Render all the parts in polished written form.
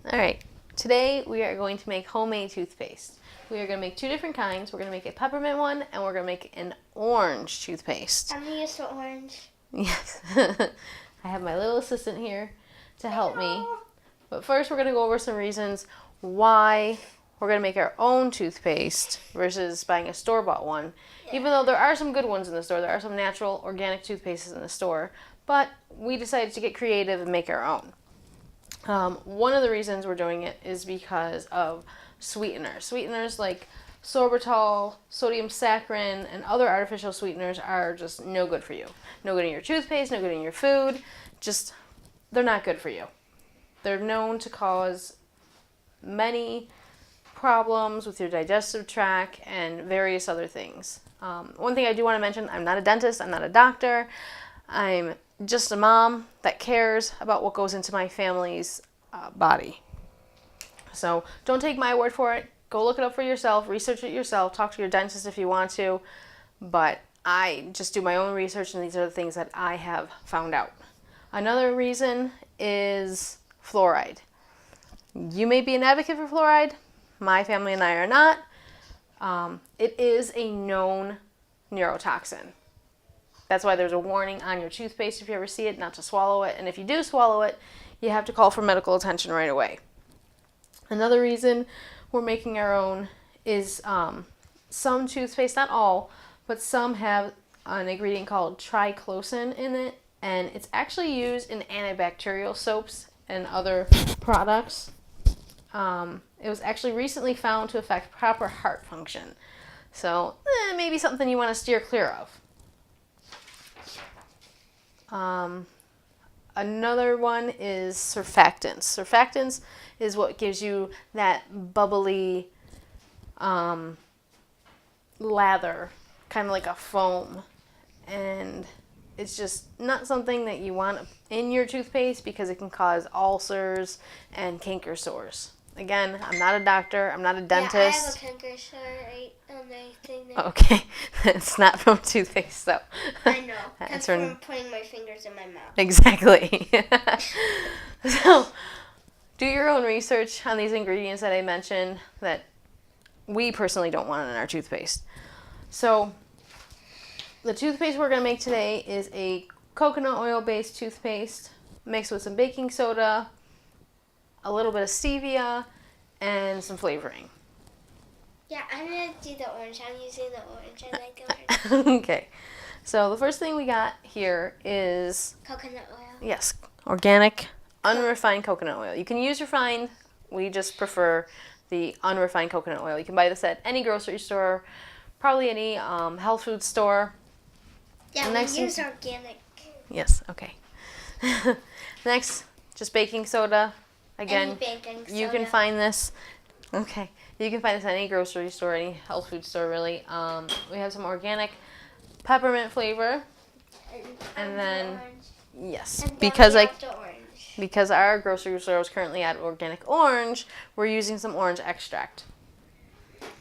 All right, today we are going to make homemade toothpaste. We are going to make two different kinds. We're going to make a peppermint one, and we're going to make an orange toothpaste. I'm going to use the orange. Yes. I have my little assistant here to help me. But first we're going to go over some reasons why we're going to make our own toothpaste versus buying a store-bought one. Yeah. Even though there are some good ones in the store, there are some natural organic toothpastes in the store, but we decided to get creative and make our own. One of the reasons we're doing it is because of sweeteners. Sweeteners like sorbitol, sodium saccharin, and other artificial sweeteners are just no good for you. No good in your toothpaste, no good in your food. Just, they're not good for you. They're known to cause many problems with your digestive tract and various other things. One thing I do want to mention, I'm not a dentist, I'm not a doctor. I'm just a mom that cares about what goes into my family's body. So don't take my word for it. Go look it up for yourself, research it yourself, talk to your dentist if you want to. But I just do my own research, and these are the things that I have found out. Another reason is fluoride. You may be an advocate for fluoride. My family and I are not. It is a known neurotoxin. That's why there's a warning on your toothpaste if you ever see it, not to swallow it. And if you do swallow it, you have to call for medical attention right away. Another reason we're making our own is some toothpaste, not all, but some have an ingredient called triclosan in it. And it's actually used in antibacterial soaps and other products. It was actually recently found to affect proper heart function. So maybe something you want to steer clear of. Another one is surfactants. Surfactants is what gives you that bubbly lather, kind of like a foam. And it's just not something that you want in your toothpaste because it can cause ulcers and canker sores. Again, I'm not a doctor. I'm not a dentist. Yeah, I have a canker sore right on my thing there. Okay. It's not from toothpaste, though. I know. That's from putting my fingers in my mouth. Exactly. So, do your own research on these ingredients that I mentioned that we personally don't want in our toothpaste. So, the toothpaste we're going to make today is a coconut oil-based toothpaste mixed with some baking soda, a little bit of stevia, and some flavoring. Yeah, I'm going to do the orange. I'm using the orange. I like the orange. Okay. So the first thing we got here is... coconut oil. Yes, organic, unrefined coconut oil. You can use refined. We just prefer the unrefined coconut oil. You can buy this at any grocery store, probably any health food store. Yeah, we use organic. Yes, okay. Next, just baking soda. Again, baking soda. You can find this. Okay, you can find this at any grocery store, any health food store, really. We have some organic peppermint flavor, and then yes, and because our grocery store is currently at organic orange, we're using some orange extract.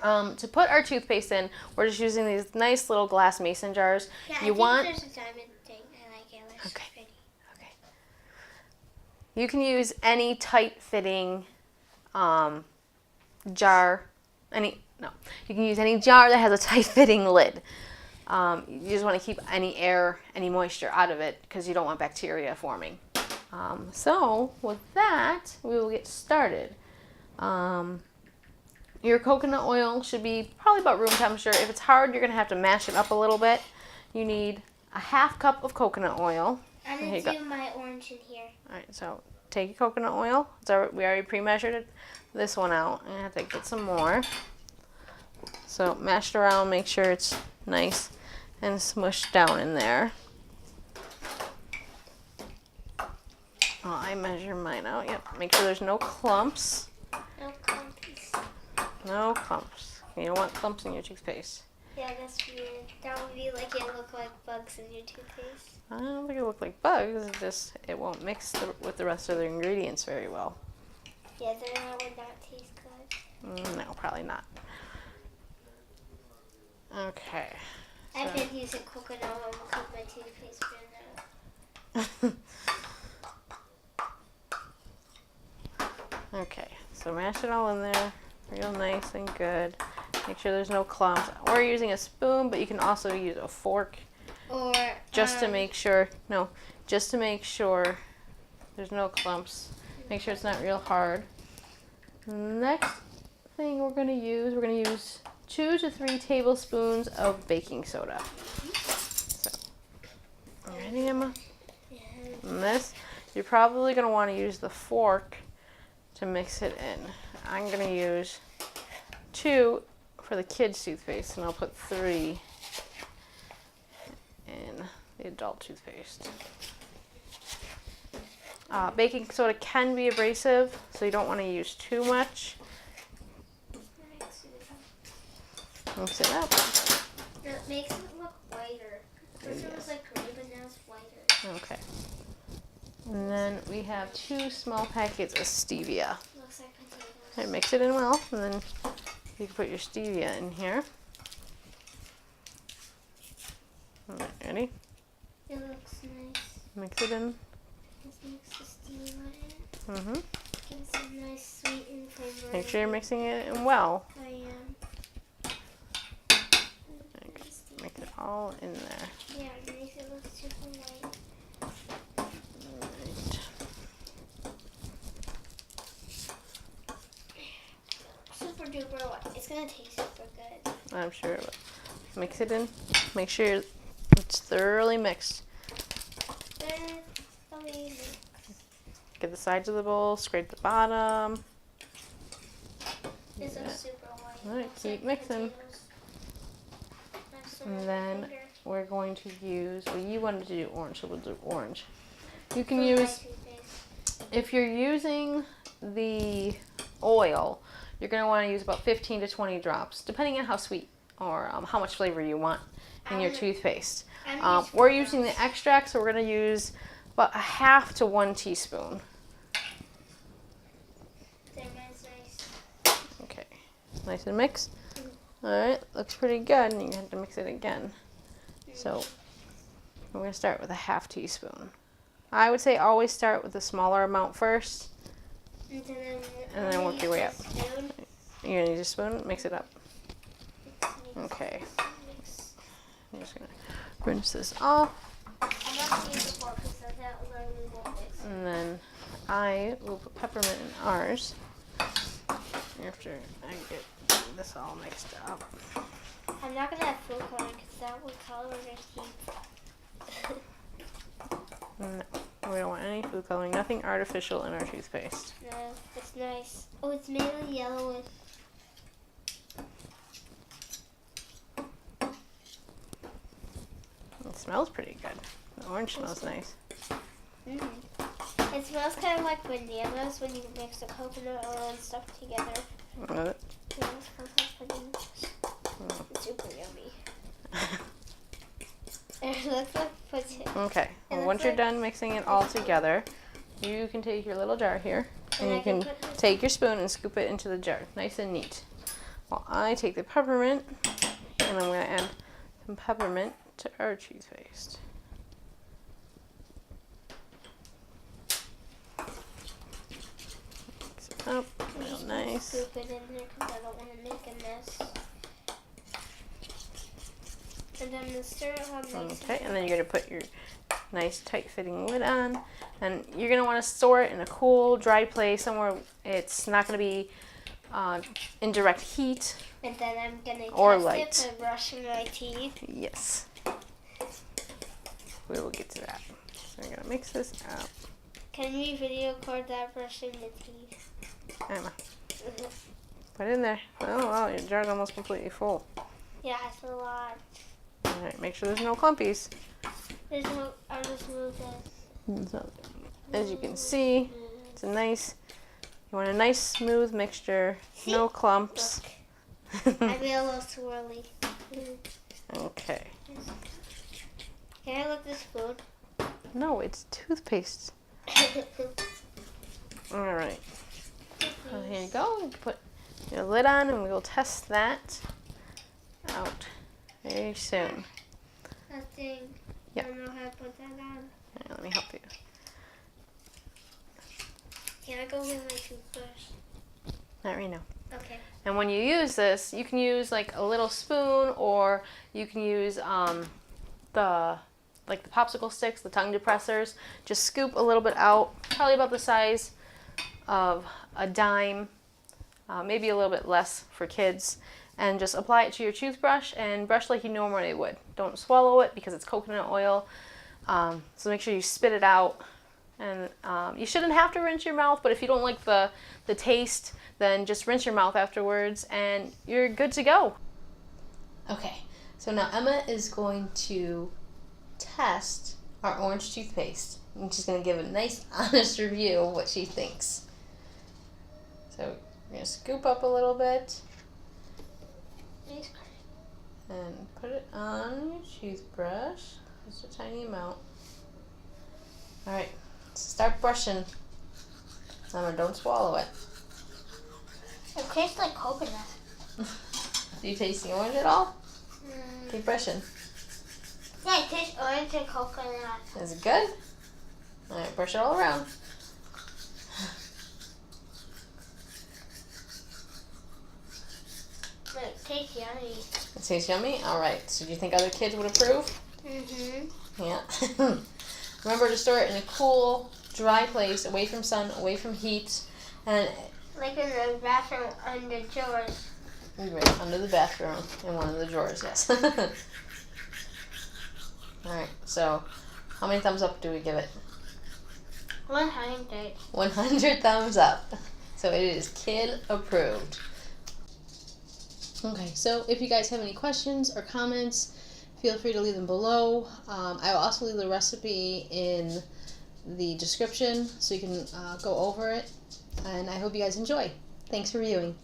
To put our toothpaste in, we're just using these nice little glass mason jars. Yeah, there's a diamond thing. I like it. It's pretty. Okay. You can use any tight-fitting jar. You can use any jar that has a tight-fitting lid. You just want to keep any air, any moisture out of it because you don't want bacteria forming. So with that, we will get started. Your coconut oil should be probably about room temperature. If it's hard, you're going to have to mash it up a little bit. You need a half cup of coconut oil. I'm going to do my orange in here. All right, so take your coconut oil. We already pre-measured this one out. I have to get some more. So mash it around, make sure it's nice and smushed down in there. Oh, I measure mine out. Yep, make sure there's no clumps. No clumps. No clumps. You don't want clumps in your toothpaste. Yeah, that's weird. That would be like it look like bugs in your toothpaste. I don't think it look like bugs. It's just it won't mix with the rest of the ingredients very well. Yeah, then it would not taste good. No, probably not. Okay. I've been using coconut oil because my toothpaste ran out. Okay. So mash it all in there real nice and good. Make sure there's no clumps. We're using a spoon, but you can also use a fork Or just to make sure. No, just to make sure there's no clumps. Make sure it's not real hard. Next thing we're going to use 2 to 3 tablespoons of baking soda. So, ready, Emma? And this, you're probably going to want to use the fork to mix it in. I'm going to use 2 for the kids' toothpaste, and I'll put 3 in the adult toothpaste. Baking soda can be abrasive, so you don't want to use too much. Mix it up. It makes it look whiter. First it was like gray, but now it's whiter. Okay. And then we have 2 small packets of stevia. Looks like potatoes. Okay, mix it in well, and then you can put your stevia in here. All right, ready? It looks nice. Mix it in. Just mix the stevia in. Mm-hmm. Gives it a nice sweet and flavor. Make sure you're mixing it in well. I am. Mix it all in there. Yeah, it makes it look super white. Alright. Super duper white. It's gonna taste super good. I'm sure it will. Mix it in. Make sure it's thoroughly mixed. Amazing. Get the sides of the bowl, scrape the bottom. This is super white. Alright, keep mixing. And then we're going to use, well, you wanted to do orange, so we'll do orange. You can use, if you're using the oil, you're going to want to use about 15 to 20 drops, depending on how sweet or how much flavor you want in your toothpaste. We're using the extract, so we're going to use about 1/2 to 1 teaspoon. Okay, nice and mixed. Alright, looks pretty good, and you have to mix it again. So, we're going to start with 1/2 teaspoon. I would say always start with the smaller amount first, and then work your way up. You're going to use a spoon, mix it up. Okay. I'm just going to rinse this off. And then I will put peppermint in ours after I get this all mixed up. I'm not gonna have food coloring because that would color your teeth. No, we don't want any food coloring, nothing artificial in our toothpaste. No, it's nice. Oh, it's mainly yellow with. It smells pretty good. The orange smells nice. It smells kind of like bananas when you mix the coconut oil and stuff together. Love it. Yeah, it smells like bananas. It's super yummy. It looks like potato. Okay, well, once you're done mixing it all together, you can take your little jar here, and you can take your spoon and scoop it into the jar, nice and neat. Well, I take the peppermint, and I'm going to add some peppermint to our toothpaste. Mix it up real nice. Scoop it in there because I don't want to make a mess. And then the stir it up nice. Okay, and then you're going to put your nice tight fitting lid on, and you're going to want to store it in a cool, dry place, somewhere it's not going to be in direct heat. And then I'm going to or test light. it by brushing my teeth. Yes. We will get to that. So we're going to mix this up. Can we video record that brushing the teeth? Emma, put it in there. Oh, wow, your jar's almost completely full. Yeah, it's a lot. All right, make sure there's no clumpies. There's no, I'll just move this. So, as you can see, it's a nice, you want a nice smooth mixture, no clumps. I feel a little swirly. Okay. Can I look this food? No, it's toothpaste. All right. So here you go. Put your lid on, and we will test that out very soon. That thing. Yeah. I don't know how to put that on. All right, let me help you. Can I go get my toothbrush? Not right now. Okay. And when you use this, you can use like a little spoon, or you can use the popsicle sticks, the tongue depressors. Just scoop a little bit out, probably about the size of a dime, maybe a little bit less for kids, and just apply it to your toothbrush and brush like you normally would. Don't swallow it because it's coconut oil, so make sure you spit it out. And you shouldn't have to rinse your mouth, but if you don't like the taste, then just rinse your mouth afterwards and you're good to go. Okay, so now Emma is going to test our orange toothpaste. And she's going to give a nice, honest review of what she thinks. So we're going to scoop up a little bit and put it on your toothbrush. Just a tiny amount. All right, start brushing. Emma, don't swallow it. It tastes like coconut. Do you taste the orange at all? Keep brushing. Yeah, it tastes orange and coconut. Is it good? All right, brush it all around. But it tastes yummy. It tastes yummy? All right, so do you think other kids would approve? Mm-hmm. Yeah. Remember to store it in a cool, dry place, away from sun, away from heat, and Like in the bathroom under drawers. right under the bathroom in one of the drawers. Yes. All right. So, how many thumbs up do we give it? 100. 100 thumbs up. So it is kid approved. Okay. So if you guys have any questions or comments, feel free to leave them below. I will also leave the recipe in the description so you can go over it. And I hope you guys enjoy. Thanks for viewing.